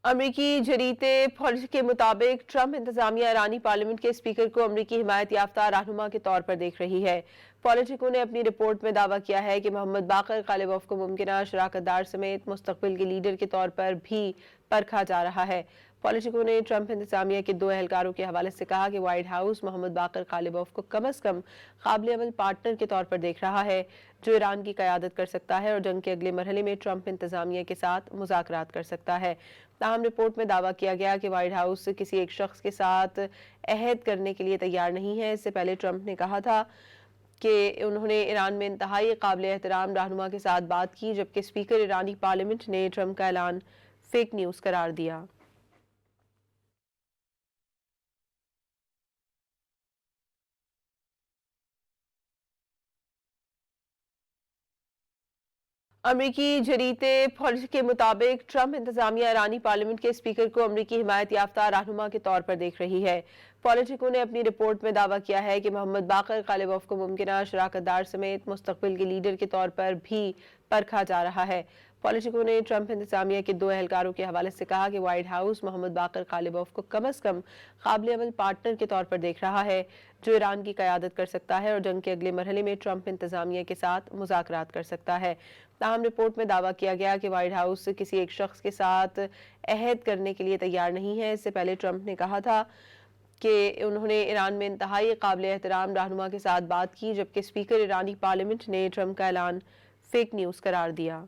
अमरीकी जरीदे पॉलिटी के मुताबिक ट्रंप इंतजामिया ईरानी पार्लियामेंट के स्पीकर को अमरीकी हिमायत याफ्ता रहनुमा के तौर पर देख रही है। पॉलिटिको ने अपनी रिपोर्ट में दावा किया है कि मोहम्मद बाकर कालिबोफ को मुमकिन शराकतदार समेत मुस्तकबिल के लीडर के तौर पर भी परखा जा रहा है। पॉलिटिको ने ट्रंप इंतजामिया के 2 एहलकारों के हवाले से कहा कि व्हाइट हाउस मोहम्मद बाकर कालिबोफ को कम अज कम काबिल अमल पार्टनर के तौर पर देख रहा है, जो ईरान की क़यादत कर सकता है और जंग के अगले मरहले में ट्रंप इंतजामिया के साथ मुज़ाकरात कर सकता है। ताहम रिपोर्ट में दावा किया गया कि व्हाइट हाउस किसी एक शख्स के साथ अहद करने के लिए तैयार नहीं है। इससे पहले ट्रंप ने कहा था कि उन्होंने ईरान में इंतहाई काबिल एहतराम रहनुमा के साथ बात की, जबकि स्पीकर ईरानी पार्लियामेंट ने ट्रंप का ऐलान फेक न्यूज़ करार दिया। अमरीकी जरीदे पॉलिटी के मुताबिक ट्रंप इंतजामिया ईरानी पार्लियामेंट के स्पीकर को अमरीकी हिमायत याफ्ता रहनुमा के तौर पर देख रही है। पॉलिटिको ने अपनी रिपोर्ट में दावा किया है कि मोहम्मद बाकर कालिबोफ को मुमकिन शराकतदार समेत मुस्तकबिल के लीडर के तौर पर भी परखा जा रहा है। पॉलिटिको ने ट्रंप इंतजामिया के 2 एहलकारों के हवाले से कहा कि व्हाइट हाउस मोहम्मद बाकर कालिबोफ को कम अज कम काबिल अमल पार्टनर के तौर पर देख रहा है, जो ईरान की क़यादत कर सकता है और जंग के अगले मरहले में ट्रंप इंतजामिया के साथ मुज़ाकरात कर सकता है। ताहम रिपोर्ट में दावा किया गया कि व्हाइट हाउस किसी एक शख्स के साथ अहद करने के लिए तैयार नहीं है। इससे पहले ट्रंप ने कहा था कि उन्होंने ईरान में इंतहाई काबिल एहतराम रहनुमा के साथ बात की, जबकि स्पीकर ईरानी पार्लियामेंट ने ट्रंप का ऐलान फेक न्यूज़ करार दिया।